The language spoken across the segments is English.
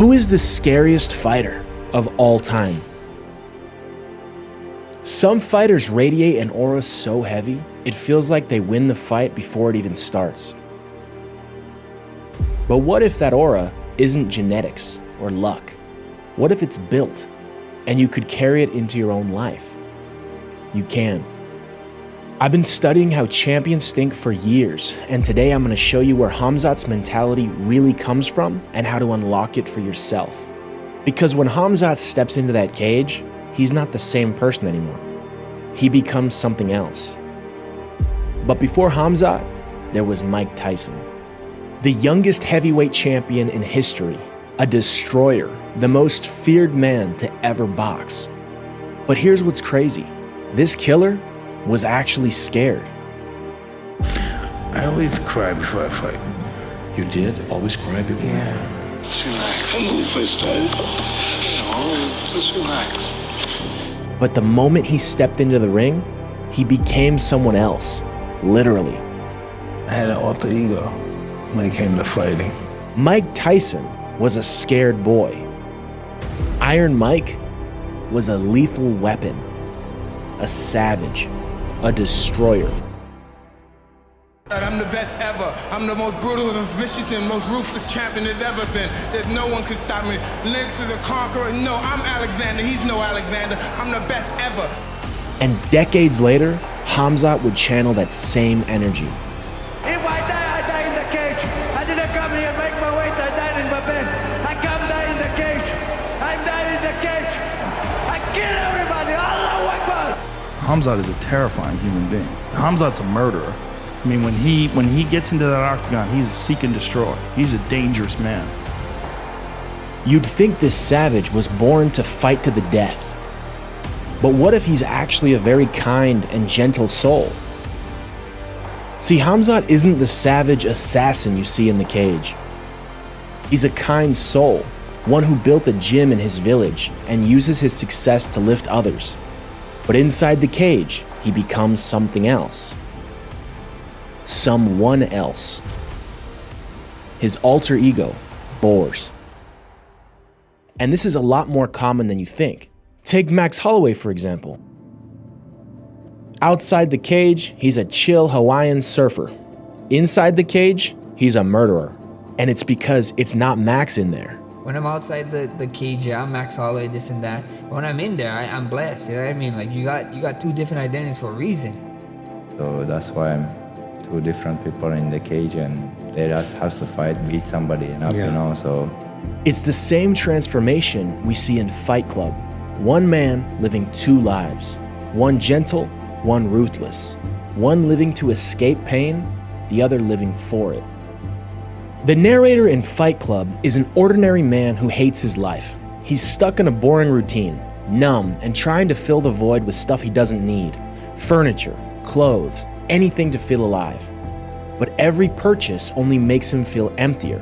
Who is the scariest fighter of all time? Some fighters radiate an aura so heavy, it feels like they win the fight before it even starts. But what if that aura isn't genetics or luck? What if it's built and you could carry it into your own life? You can. I've been studying how champions think for years, and today I'm going to show you where Khamzat's mentality really comes from and how to unlock it for yourself. Because when Khamzat steps into that cage, he's not the same person anymore. He becomes something else. But before Khamzat, there was Mike Tyson, the youngest heavyweight champion in history, a destroyer, the most feared man to ever box. But here's what's crazy. This killer was actually scared. I always cry before I fight. You did? Always cry before? Yeah. Just relax. When we first started. No, just relax. But the moment he stepped into the ring, he became someone else, literally. I had an alter ego when it came to fighting. Mike Tyson was a scared boy. Iron Mike was a lethal weapon, a savage, a destroyer. I'm the best ever. I'm the most brutal and vicious and most ruthless champion there's ever been. There's no one can stop me. Lynx is a conqueror. No, I'm Alexander. He's no Alexander. I'm the best ever. And decades later, Khamzat would channel that same energy. If I die in the cage. I didn't come here and make my weight. I died in my bed. I come die in the cage. I'm dying in the cage. I kill everybody. Allahu Akbar. Khamzat is a terrifying human being. Khamzat's a murderer. I mean, when he gets into that octagon, he's seek and destroy. He's a dangerous man. You'd think this savage was born to fight to the death. But what if he's actually a very kind and gentle soul? See, Khamzat isn't the savage assassin you see in the cage. He's a kind soul, one who built a gym in his village and uses his success to lift others. But inside the cage, he becomes something else. Someone else. His alter ego, Boars. And this is a lot more common than you think. Take Max Holloway, for example. Outside the cage, he's a chill Hawaiian surfer. Inside the cage, he's a murderer. And it's because it's not Max in there. When I'm outside the cage, yeah, I'm Max Holloway, this and that. When I'm in there, I'm blessed, you know what I mean? Like, you got two different identities for a reason. So that's why I'm two different people in the cage, and they just has to fight, beat somebody up, you know, so. It's the same transformation we see in Fight Club. One man living two lives. One gentle, one ruthless. One living to escape pain, the other living for it. The narrator in Fight Club is an ordinary man who hates his life. He's stuck in a boring routine, numb, and trying to fill the void with stuff he doesn't need. Furniture, clothes, anything to feel alive. But every purchase only makes him feel emptier.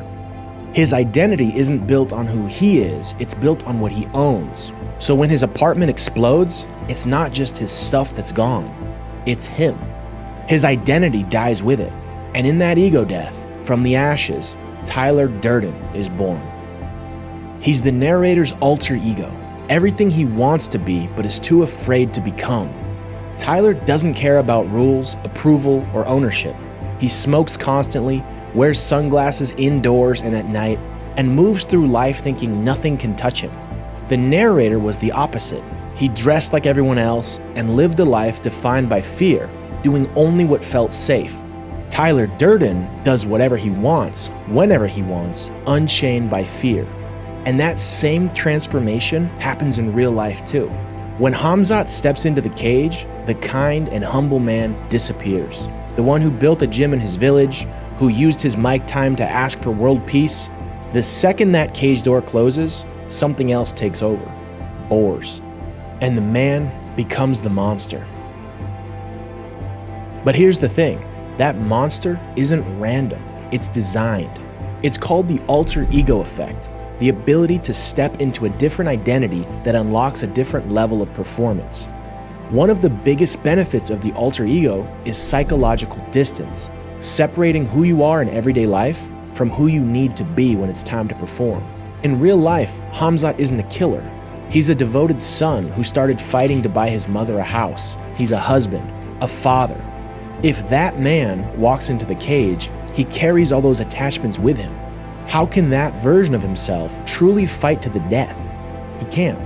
His identity isn't built on who he is, it's built on what he owns. So when his apartment explodes, it's not just his stuff that's gone, it's him. His identity dies with it. And in that ego death, from the ashes, Tyler Durden is born. He's the narrator's alter ego, everything he wants to be but is too afraid to become. Tyler doesn't care about rules, approval, or ownership. He smokes constantly, wears sunglasses indoors and at night, and moves through life thinking nothing can touch him. The narrator was the opposite. He dressed like everyone else and lived a life defined by fear, doing only what felt safe. Tyler Durden does whatever he wants, whenever he wants, unchained by fear. And that same transformation happens in real life too. When Khamzat steps into the cage, the kind and humble man disappears. The one who built a gym in his village, who used his mic time to ask for world peace, the second that cage door closes, something else takes over. Boars. And the man becomes the monster. But here's the thing. That monster isn't random, it's designed. It's called the alter ego effect, the ability to step into a different identity that unlocks a different level of performance. One of the biggest benefits of the alter ego is psychological distance, separating who you are in everyday life from who you need to be when it's time to perform. In real life, Khamzat isn't a killer. He's a devoted son who started fighting to buy his mother a house. He's a husband, a father. If that man walks into the cage, he carries all those attachments with him. How can that version of himself truly fight to the death? He can't.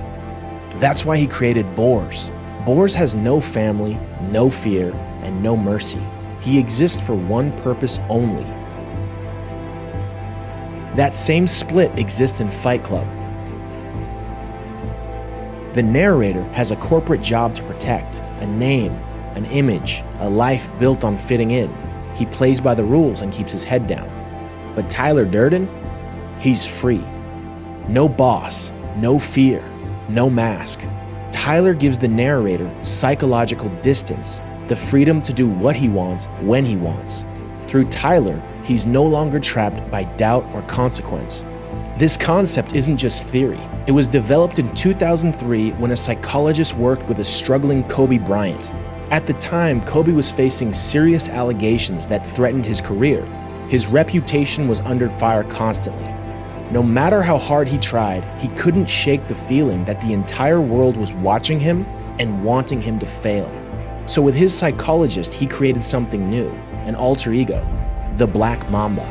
That's why he created Boers. Boers has no family, no fear, and no mercy. He exists for one purpose only. That same split exists in Fight Club. The narrator has a corporate job to protect, a name, an image, a life built on fitting in. He plays by the rules and keeps his head down. But Tyler Durden, he's free. No boss, no fear, no mask. Tyler gives the narrator psychological distance, the freedom to do what he wants when he wants. Through Tyler, he's no longer trapped by doubt or consequence. This concept isn't just theory. It was developed in 2003 when a psychologist worked with a struggling Kobe Bryant. At the time, Kobe was facing serious allegations that threatened his career. His reputation was under fire constantly. No matter how hard he tried, he couldn't shake the feeling that the entire world was watching him and wanting him to fail. So with his psychologist, he created something new, an alter ego, the Black Mamba.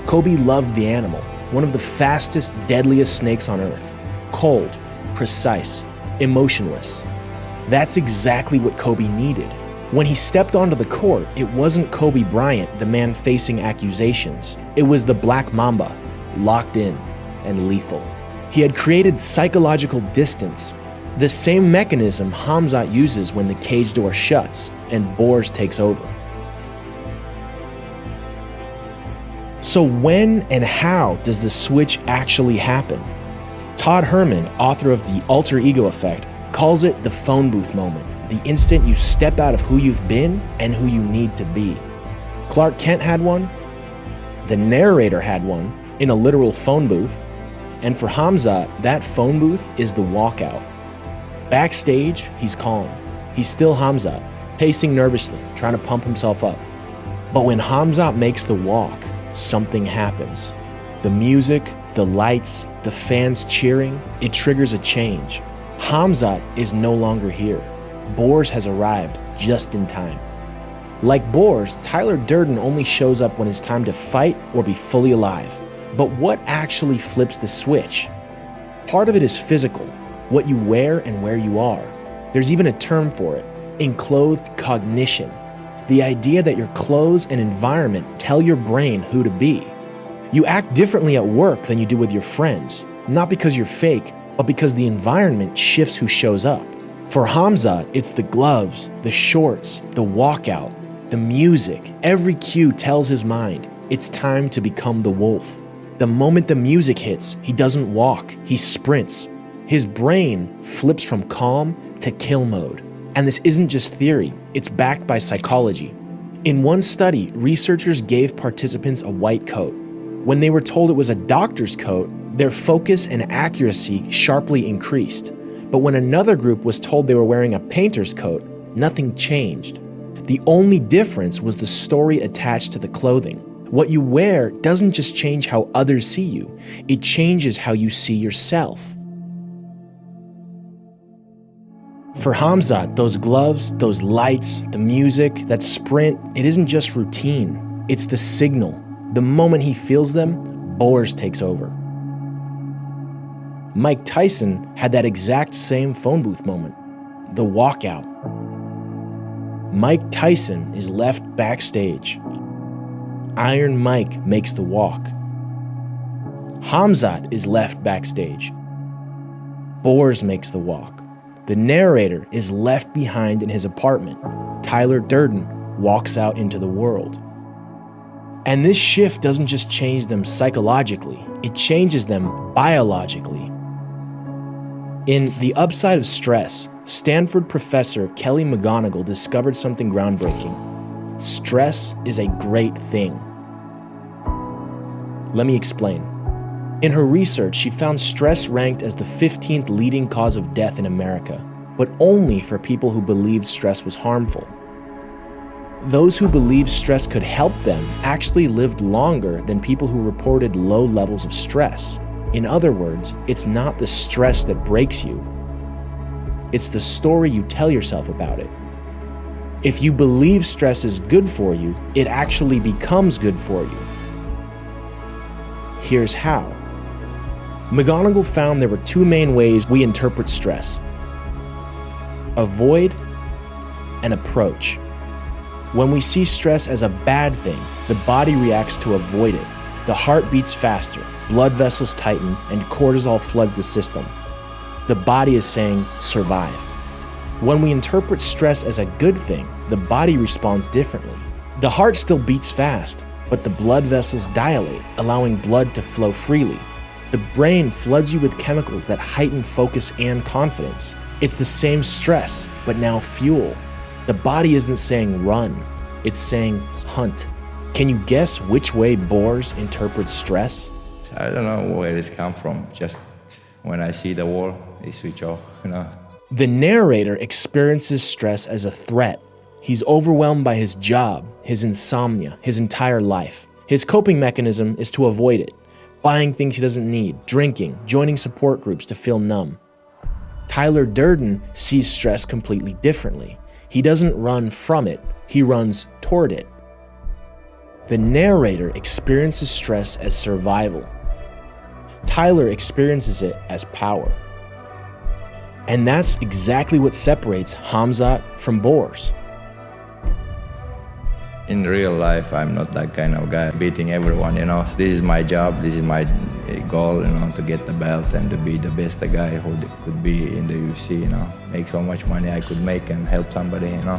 Kobe loved the animal, one of the fastest, deadliest snakes on earth. Cold, precise, emotionless. That's exactly what Kobe needed. When he stepped onto the court, it wasn't Kobe Bryant, the man facing accusations. It was the Black Mamba, locked in and lethal. He had created psychological distance, the same mechanism Khamzat uses when the cage door shuts and Boers takes over. So when and how does the switch actually happen? Todd Herman, author of The Alter Ego Effect, calls it the phone booth moment, the instant you step out of who you've been and who you need to be. Clark Kent had one, the narrator had one, in a literal phone booth, and for Khamzat, that phone booth is the walkout. Backstage, he's calm. He's still Khamzat, pacing nervously, trying to pump himself up. But when Khamzat makes the walk, something happens. The music, the lights, the fans cheering, it triggers a change. Khamzat is no longer here. Boers has arrived just in time. Like Boers, Tyler Durden only shows up when it's time to fight or be fully alive. But what actually flips the switch? Part of it is physical, what you wear and where you are. There's even a term for it, enclothed cognition. The idea that your clothes and environment tell your brain who to be. You act differently at work than you do with your friends, not because you're fake, but because the environment shifts who shows up. For Khamzat, it's the gloves, the shorts, the walkout, the music. Every cue tells his mind, it's time to become the wolf. The moment the music hits, he doesn't walk, he sprints. His brain flips from calm to kill mode. And this isn't just theory, it's backed by psychology. In one study, researchers gave participants a white coat. When they were told it was a doctor's coat, their focus and accuracy sharply increased. But when another group was told they were wearing a painter's coat, nothing changed. The only difference was the story attached to the clothing. What you wear doesn't just change how others see you, it changes how you see yourself. For Khamzat, those gloves, those lights, the music, that sprint, it isn't just routine, it's the signal. The moment he feels them, Boers takes over. Mike Tyson had that exact same phone booth moment, the walkout. Mike Tyson is left backstage. Iron Mike makes the walk. Khamzat is left backstage. Boers makes the walk. The narrator is left behind in his apartment. Tyler Durden walks out into the world. And this shift doesn't just change them psychologically, it changes them biologically. In The Upside of Stress, Stanford professor Kelly McGonigal discovered something groundbreaking. Stress is a great thing. Let me explain. In her research, she found stress ranked as the 15th leading cause of death in America, but only for people who believed stress was harmful. Those who believed stress could help them actually lived longer than people who reported low levels of stress. In other words, it's not the stress that breaks you. It's the story you tell yourself about it. If you believe stress is good for you, it actually becomes good for you. Here's how. McGonigal found there were two main ways we interpret stress: avoid and approach. When we see stress as a bad thing, the body reacts to avoid it. The heart beats faster, blood vessels tighten, and cortisol floods the system. The body is saying, survive. When we interpret stress as a good thing, the body responds differently. The heart still beats fast, but the blood vessels dilate, allowing blood to flow freely. The brain floods you with chemicals that heighten focus and confidence. It's the same stress, but now fuel. The body isn't saying run, it's saying hunt. Can you guess which way boars interpret stress? I don't know where it's come from. Just when I see the war, they switch off, you know. The narrator experiences stress as a threat. He's overwhelmed by his job, his insomnia, his entire life. His coping mechanism is to avoid it, buying things he doesn't need, drinking, joining support groups to feel numb. Tyler Durden sees stress completely differently. He doesn't run from it, he runs toward it. The narrator experiences stress as survival. Tyler experiences it as power. And that's exactly what separates Khamzat from Boers. In real life, I'm not that kind of guy beating everyone, you know. This is my job, this is my goal, you know, to get the belt and to be the best guy who could be in the UFC, you know. Make so much money I could make and help somebody, you know.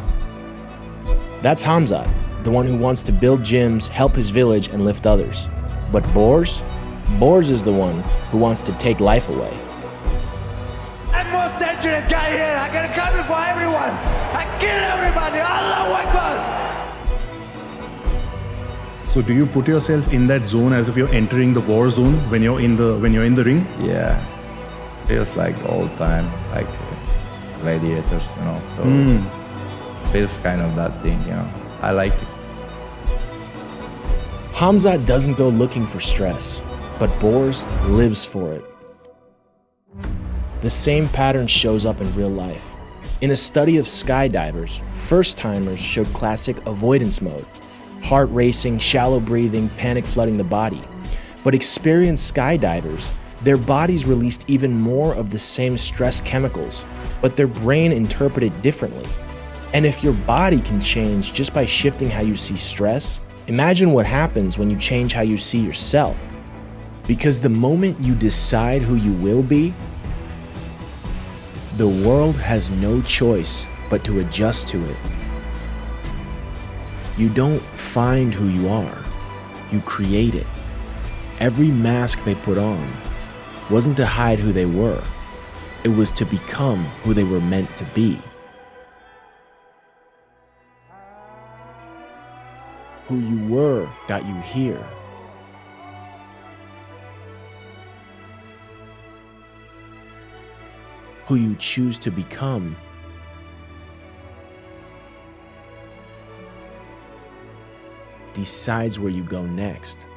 That's Khamzat, the one who wants to build gyms, help his village, and lift others. But Boers? Boers is the one who wants to take life away. I'm most dangerous guy here. I'm gonna come before everyone. I kill everybody. Allahu Akbar. So do you put yourself in that zone as if you're entering the war zone when you're in the ring? Yeah, feels like old time, like gladiators, you know. So feels kind of that thing, you know. I like it. Khamzat doesn't go looking for stress, but Boers lives for it. The same pattern shows up in real life. In a study of skydivers, first-timers showed classic avoidance mode. Heart racing, shallow breathing, panic flooding the body. But experienced skydivers, their bodies released even more of the same stress chemicals, but their brain interpreted differently. And if your body can change just by shifting how you see stress, imagine what happens when you change how you see yourself. Because the moment you decide who you will be, the world has no choice but to adjust to it. You don't find who you are, you create it. Every mask they put on wasn't to hide who they were, it was to become who they were meant to be. Who you were got you here. Who you choose to become decides where you go next.